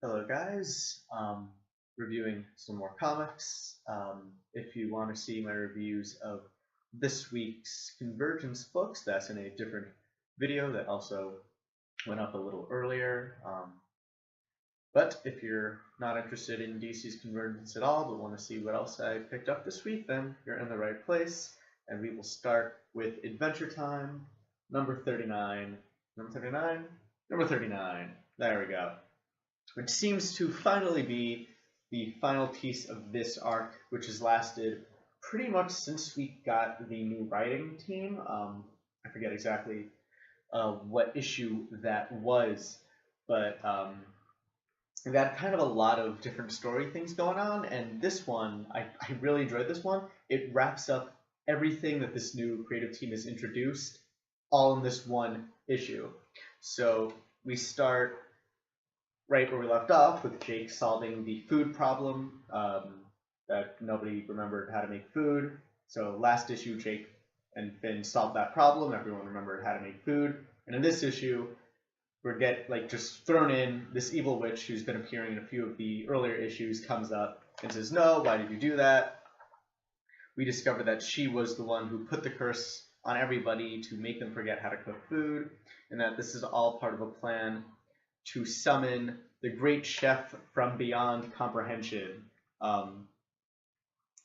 Hello guys, reviewing some more comics. If you want to see my reviews of this week's Convergence books, that's in a different video that also went up a little earlier. But if you're not interested in DC's Convergence at all, but want to see what else I picked up this week, then you're in the right place. And we will start with Adventure Time, number 39. Number 39? Number 39. There we go, which seems to finally be the final piece of this arc, which has lasted pretty much since we got the new writing team. I forget exactly what issue that was, but we've had kind of a lot of different story things going on, and this one, I really enjoyed this one. It wraps up everything that this new creative team has introduced all in this one issue. So we start right where we left off with Jake solving the food problem, that nobody remembered how to make food. So last issue, Jake and Finn solved that problem. Everyone remembered how to make food. And in this issue, we're just thrown in this evil witch who's been appearing in a few of the earlier issues comes up and says, "No, why did you do that?" We discover that she was the one who put the curse on everybody to make them forget how to cook food, and that this is all part of a plan to summon the great chef from beyond comprehension.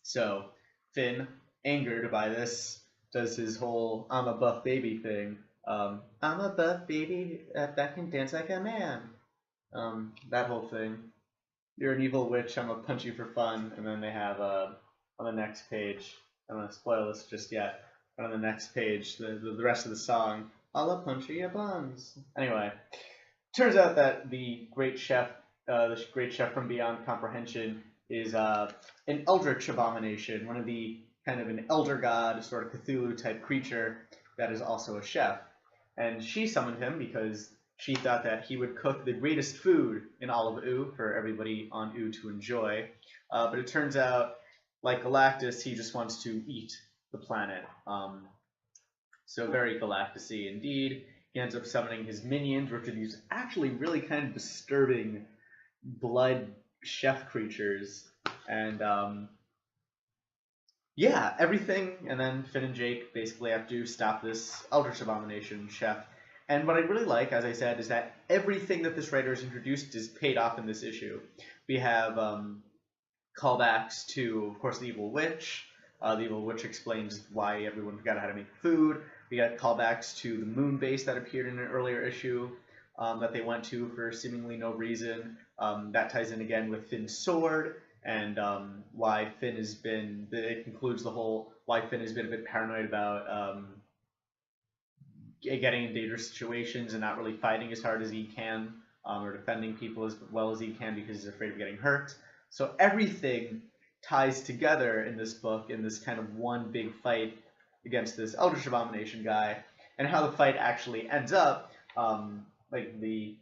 So Finn, angered by this, does his whole "I'm a buff baby" thing. I'm a buff baby that can dance like a man. That whole thing. You're an evil witch. I'm gonna punch you for fun. And then they have on the next page. I don't want to spoil this just yet. But on the next page, the rest of the song, "I'll punch you buns." Anyway, turns out that the great chef from beyond comprehension, is an eldritch abomination, one of the kind of an elder god, sort of Cthulhu type creature that is also a chef. And she summoned him because she thought that he would cook the greatest food in all of Oo for everybody on Oo to enjoy. But it turns out, like Galactus, he just wants to eat the planet. So very Galactus-y indeed. He ends up summoning his minions, which are these actually really kind of disturbing blood chef creatures. And yeah, everything. And then Finn and Jake basically have to stop this Eldritch Abomination chef. And what I really like, as I said, is that everything that this writer has introduced is paid off in this issue. We have callbacks to, of course, the Evil Witch. The Evil Witch explains why everyone forgot how to make food. We got callbacks to the moon base that appeared in an earlier issue that they went to for seemingly no reason. That ties in again with Finn's sword and why Finn has been. It concludes the whole why Finn has been a bit paranoid about getting in dangerous situations and not really fighting as hard as he can, or defending people as well as he can because he's afraid of getting hurt. So everything ties together in this book in this kind of one big fight against this Eldritch Abomination guy, and how the fight actually ends up. Like the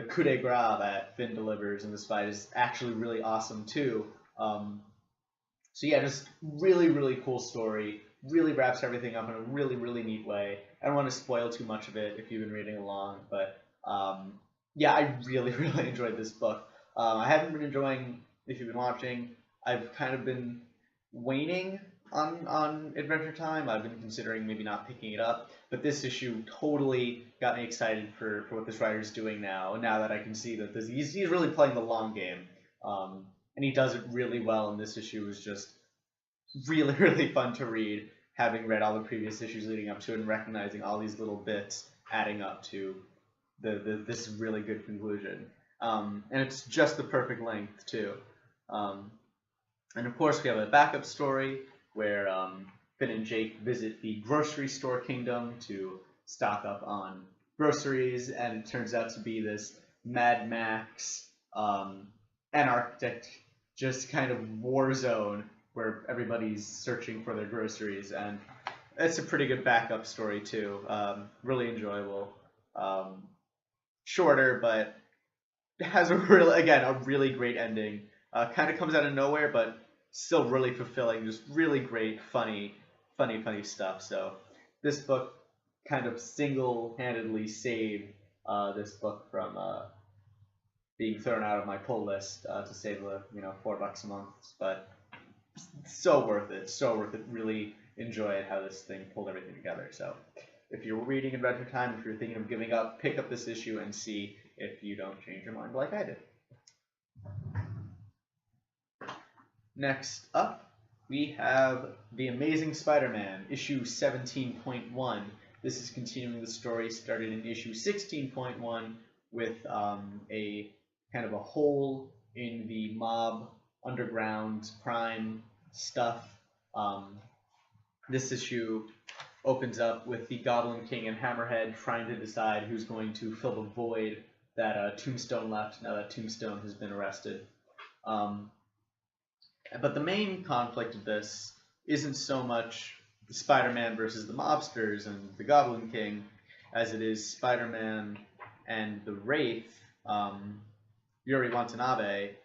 coup de grace that Finn delivers in this fight is actually really awesome too. So yeah, just really cool story. Really wraps everything up in a really neat way. I don't want to spoil too much of it if you've been reading along, but yeah, I really enjoyed this book. I haven't been enjoying, if you've been watching, I've kind of been waning on Adventure Time. I've been considering maybe not picking it up, but this issue totally got me excited for what this writer's doing now. Now that I can see that he's really playing the long game, and he does it really well. And this issue is just really fun to read, having read all the previous issues leading up to it and recognizing all these little bits adding up to this really good conclusion. And it's just the perfect length too. And of course, we have a backup story where Finn and Jake visit the grocery store kingdom to stock up on groceries, and it turns out to be this Mad Max anarchic, just kind of war zone where everybody's searching for their groceries, and it's a pretty good backup story too. Really enjoyable. Shorter, but it has a really great ending. Kind of comes out of nowhere, but still really fulfilling. Just really great, funny stuff. So this book kind of single-handedly saved this book being thrown out of my pull list to save $4 a month, but so worth it, so worth it. Really enjoyed how this thing pulled everything together. So if you're reading Adventure Time, if you're thinking of giving up, pick up this issue and see if you don't change your mind like I did. Next up, we have The Amazing Spider-Man, issue 17.1. This is continuing the story started in issue 16.1 with a kind of a hole in the mob underground crime stuff. This issue opens up with the Goblin King and Hammerhead trying to decide who's going to fill the void that Tombstone left now that Tombstone has been arrested. But the main conflict of this isn't so much Spider-Man versus the mobsters and the Goblin King as it is Spider-Man and the Wraith, Yuri Watanabe,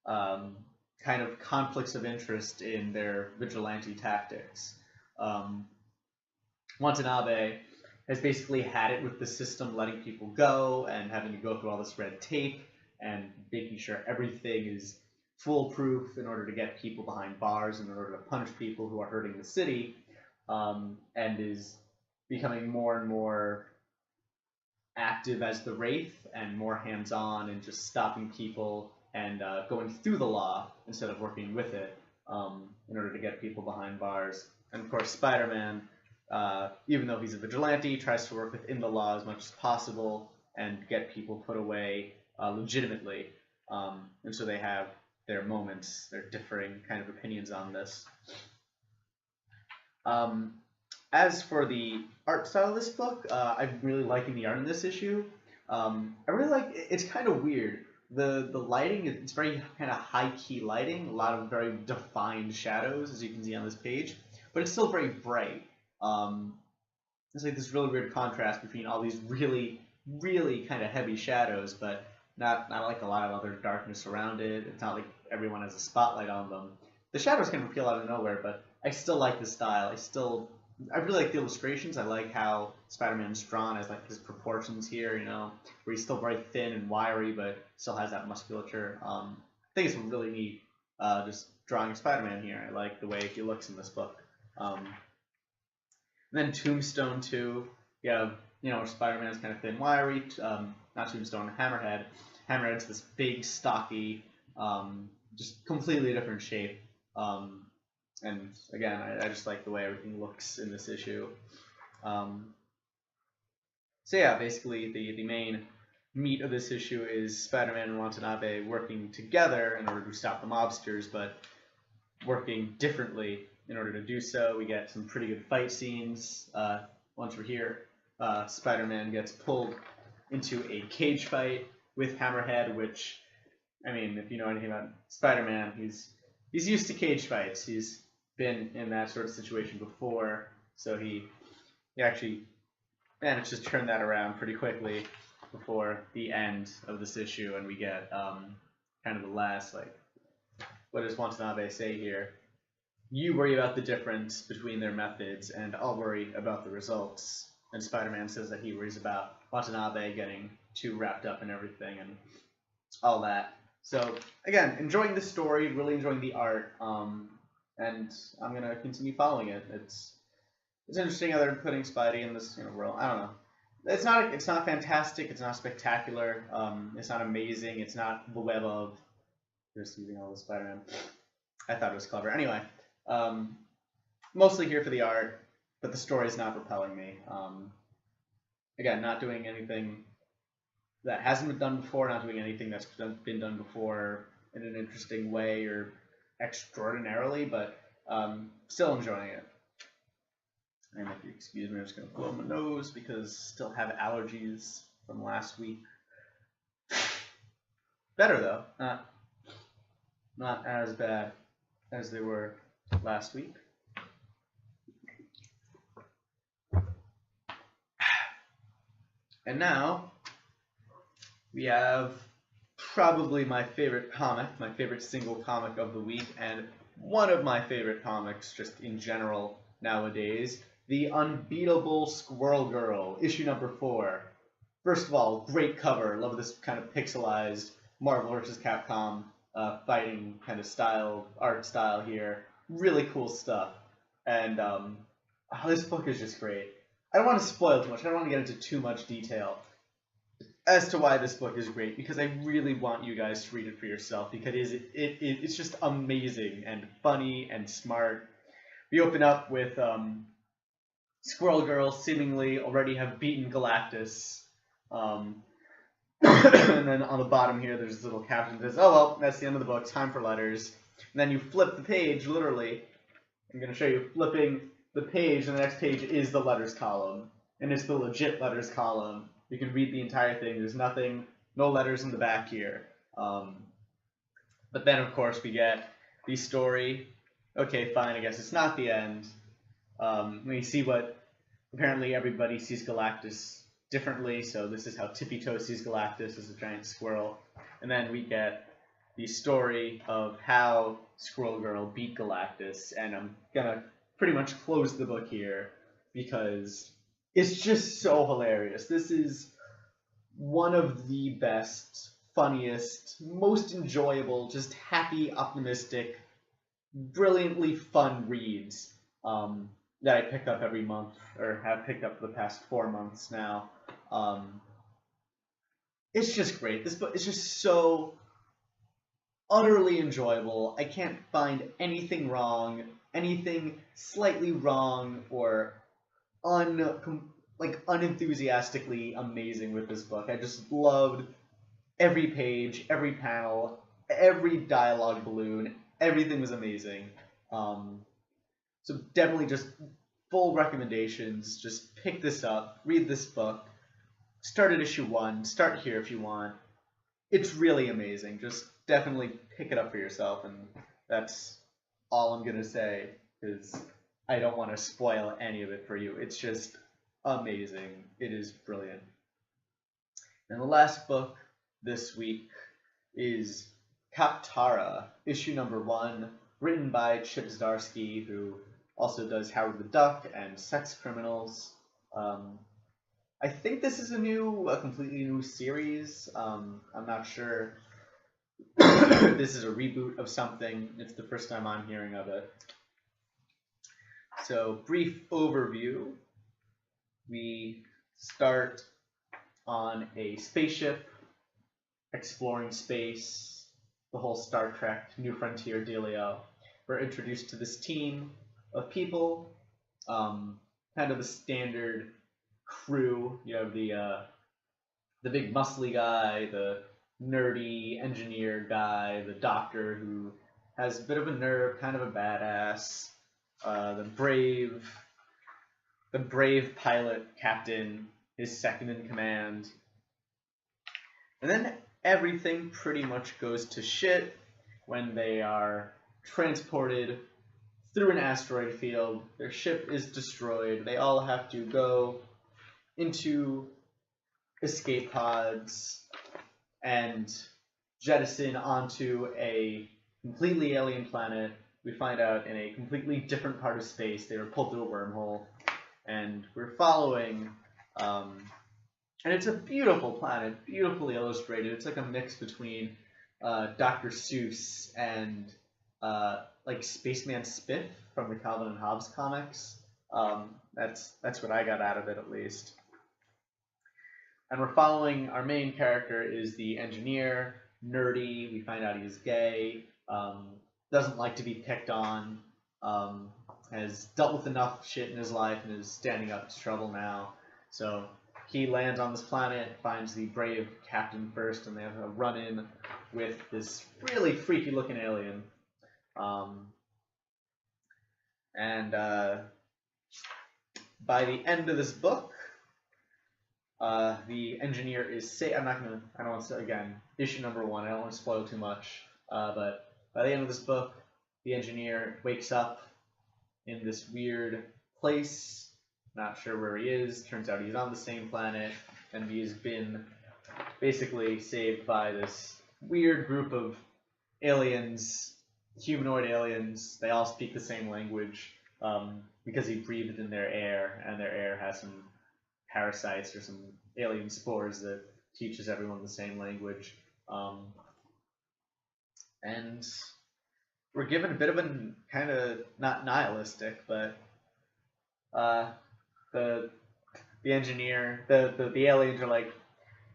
kind of conflicts of interest in their vigilante tactics. Watanabe has basically had it with the system letting people go and having to go through all this red tape and making sure everything is foolproof in order to get people behind bars and in order to punish people who are hurting the city, and is becoming more and more active as the Wraith and more hands-on and just stopping people and going through the law instead of working with it in order to get people behind bars. And of course Spider-Man, even though he's a vigilante, tries to work within the law as much as possible and get people put away legitimately. And so they have their moments, their differing kind of opinions on this. As for the art style of this book, I'm really liking the art in this issue. I really like it's kind of weird. The lighting, it's very kind of high-key lighting, a lot of very defined shadows, as you can see on this page, but it's still very bright. It's like this really weird contrast between all these really, really kind of heavy shadows, but not like a lot of other darkness around it. It's not like everyone has a spotlight on them. The shadows can appeal out of nowhere, but I still like the style. I really like the illustrations. I like how Spider-Man's drawn as like his proportions here, where he's still very thin and wiry, but still has that musculature. I think it's really neat, just drawing Spider-Man here. I like the way he looks in this book. And then Tombstone too. You have, where Spider-Man's kind of thin, wiry. Not Tombstone, Hammerhead. Hammerhead's this big, stocky, just completely different shape. And again, I just like the way everything looks in this issue. So yeah, basically the main meat of this issue is Spider-Man and Watanabe working together in order to stop the mobsters, but working differently in order to do so. We get some pretty good fight scenes. Once we're here, Spider-Man gets pulled into a cage fight with Hammerhead, which, I mean, if you know anything about Spider-Man, he's used to cage fights. He's been in that sort of situation before, so he actually managed to turn that around pretty quickly before the end of this issue, and we get kind of the last, what does Watanabe say here? You worry about the difference between their methods, and I'll worry about the results. And Spider-Man says that he worries about Watanabe getting too wrapped up in everything and all that. So again, enjoying the story, really enjoying the art, and I'm gonna continue following it. It's interesting how they're putting Spidey in this world. I don't know. It's not fantastic. It's not spectacular. It's not amazing. It's not the web of just using all the Spider-Man. I thought it was clever. Anyway, mostly here for the art, but the story is not repelling me. Again, not doing anything that hasn't been done before, not doing anything that's been done before in an interesting way or extraordinarily, but still enjoying it. And if you excuse me, I'm just going to blow my nose because I still have allergies from last week. Better though, not as bad as they were last week. And now we have probably my favorite comic, my favorite single comic of the week, and one of my favorite comics just in general nowadays, The Unbeatable Squirrel Girl, issue number 4. First of all, great cover. Love this kind of pixelized Marvel vs. Capcom fighting kind of style, art style here. Really cool stuff. And this book is just great. I don't want to spoil too much. I don't want to get into too much detail as to why this book is great, because I really want you guys to read it for yourself, because it's just amazing and funny and smart. We open up with Squirrel Girl seemingly already have beaten Galactus. And then on the bottom here, there's this little caption that says, "Oh well, that's the end of the book. Time for letters." And then you flip the page, literally. I'm going to show you flipping the page, and the next page is the letters column. And it's the legit letters column. You can read the entire thing. There's nothing, no letters in the back here. But then, of course, we get the story. Okay, fine, I guess it's not the end. We see what, apparently everybody sees Galactus differently, so this is how Tippy Toe sees Galactus as a giant squirrel. And then we get the story of how Squirrel Girl beat Galactus, and I'm gonna pretty much close the book here because it's just so hilarious. This is one of the best, funniest, most enjoyable, just happy, optimistic, brilliantly fun reads that I pick up every month, or have picked up for the past 4 months now. It's just great. This book is just so utterly enjoyable. I can't find anything wrong, anything slightly wrong, or unenthusiastically amazing with this book. I just loved every page, every panel, every dialogue balloon. Everything was amazing. So definitely just full recommendations. Just pick this up, read this book, start at issue 1, start here if you want. It's really amazing. Just definitely pick it up for yourself, and that's all I'm going to say, because I don't want to spoil any of it for you. It's just amazing. It is brilliant. And the last book this week is Kaptara, issue number 1, written by Chip Zdarsky, who also does Howard the Duck and Sex Criminals. I think this is a completely new series. I'm not sure if this is a reboot of something. It's the first time I'm hearing of it. So, brief overview. We start on a spaceship, exploring space, the whole Star Trek New Frontier dealio. We're introduced to this team of people, kind of the standard crew. You have the big muscly guy, the nerdy engineer guy, the doctor who has a bit of a nerve, kind of a badass, the brave pilot captain, his second in command. And then everything pretty much goes to shit when they are transported through an asteroid field. Their ship is destroyed. They all have to go into escape pods and jettison onto a completely alien planet. We find out in a completely different part of space. They were pulled through a wormhole, and we're following, and it's a beautiful planet, beautifully illustrated. It's like a mix between Dr. Seuss and like Spaceman Spiff from the Calvin and Hobbes comics. That's what I got out of it, at least. And we're following, our main character is the engineer, nerdy. We find out he's gay, doesn't like to be picked on, has dealt with enough shit in his life and is standing up to trouble now. So he lands on this planet, finds the brave captain first, and they have a run-in with this really freaky-looking alien. By the end of this book, the engineer is I don't want to say, again, issue number 1, I don't want to spoil too much, but by the end of this book, the engineer wakes up in this weird place, not sure where he is. Turns out he's on the same planet, and he's been basically saved by this weird group of aliens, humanoid aliens. They all speak the same language, because he breathed in their air, and their air has some parasites or some alien spores that teaches everyone the same language. and we're given a bit of a kind of not nihilistic, but the engineer, the aliens are like,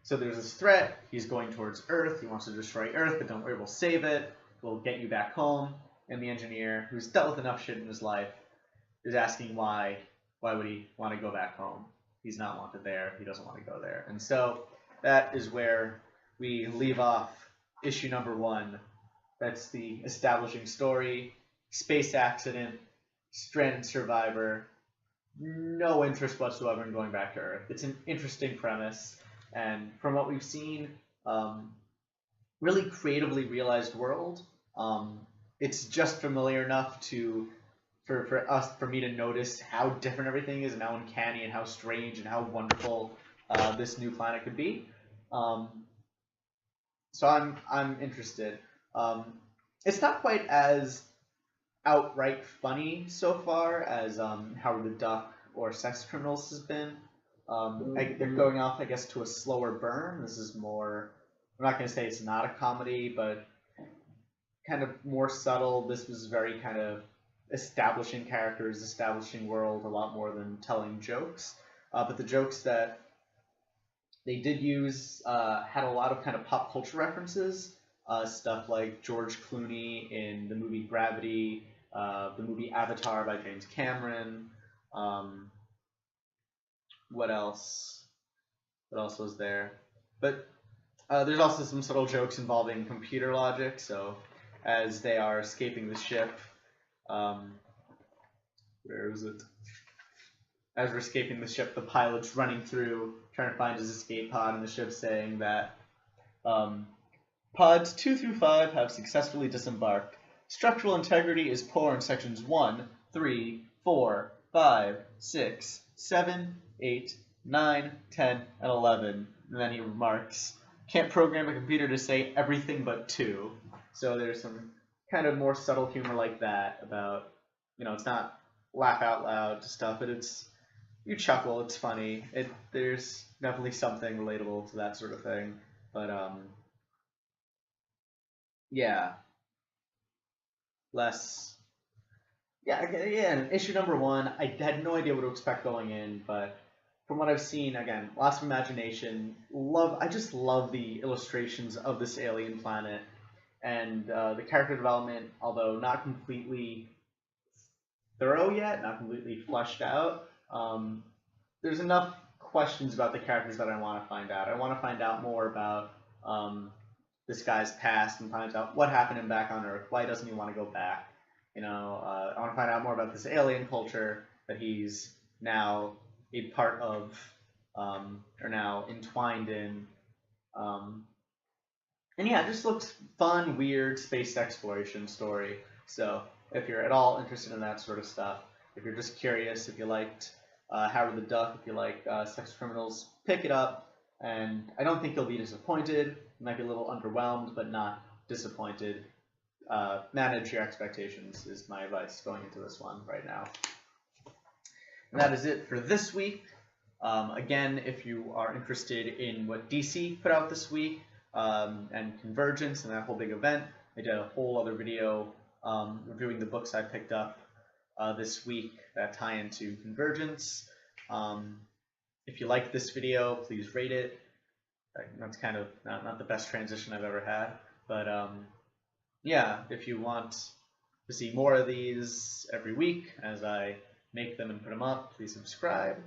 so there's this threat. He's going towards Earth. He wants to destroy Earth, but don't worry, we'll save it. We'll get you back home. And the engineer, who's dealt with enough shit in his life, is asking why would he want to go back home? He's not wanted there. He doesn't want to go there. And so that is where we leave off issue number 1. That's the establishing story. Space accident, stranded survivor, no interest whatsoever in going back to Earth. It's an interesting premise, and from what we've seen, really creatively realized world. It's just familiar enough for me to notice how different everything is, and how uncanny and how strange and how wonderful this new planet could be. So I'm interested. It's not quite as outright funny so far as Howard the Duck or Sex Criminals has been. They're going off, I guess, to a slower burn. This is more, I'm not going to say it's not a comedy, but kind of more subtle. This was very kind of establishing characters, establishing world, a lot more than telling jokes. But the jokes that they did use had a lot of kind of pop culture references. Stuff like George Clooney in the movie Gravity, the movie Avatar by James Cameron. What else? What else was there? But there's also some subtle jokes involving computer logic. So as they are escaping the ship, where is it? As we're escaping the ship, the pilot's running through, trying to find his escape pod, and the ship's saying that pods 2 through 5 have successfully disembarked. Structural integrity is poor in sections 1, 3, 4, 5, 6, 7, 8, 9, 10, and 11. And then he remarks, can't program a computer to say everything but 2. So there's some kind of more subtle humor like that about, it's not laugh out loud stuff, but you chuckle, it's funny. There's definitely something relatable to that sort of thing. But, yeah. Issue number 1, I had no idea what to expect going in, but from what I've seen, again, lots of imagination. I just love the illustrations of this alien planet, and the character development, although not completely thorough yet, not completely fleshed out, there's enough questions about the characters that I want to find out. I want to find out more about this guy's past and find out what happened to him back on Earth. Why doesn't he want to go back? I want to find out more about this alien culture that he's now a part of, or now entwined in. And yeah, it just looks fun, weird space exploration story. So if you're at all interested in that sort of stuff, if you're just curious, if you liked Howard the Duck, if you like Sex Criminals, pick it up. And I don't think you'll be disappointed. You might be a little underwhelmed, but not disappointed. Manage your expectations is my advice going into this one right now. And that is it for this week. Again, if you are interested in what DC put out this week, and Convergence and that whole big event, I did a whole other video reviewing the books I picked up this week that tie into Convergence. If you like this video, please rate it. That's kind of not the best transition I've ever had, but yeah, if you want to see more of these every week as I make them and put them up, please subscribe.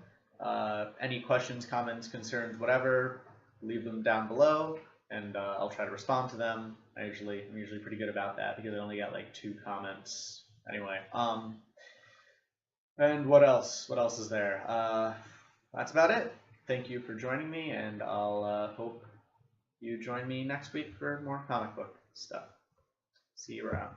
Any questions, comments, concerns, whatever, leave them down below, and I'll try to respond to them. I'm usually pretty good about that because I only got like 2 comments. Anyway, and what else? What else is there? That's about it. Thank you for joining me, and I'll hope you join me next week for more comic book stuff. See you around.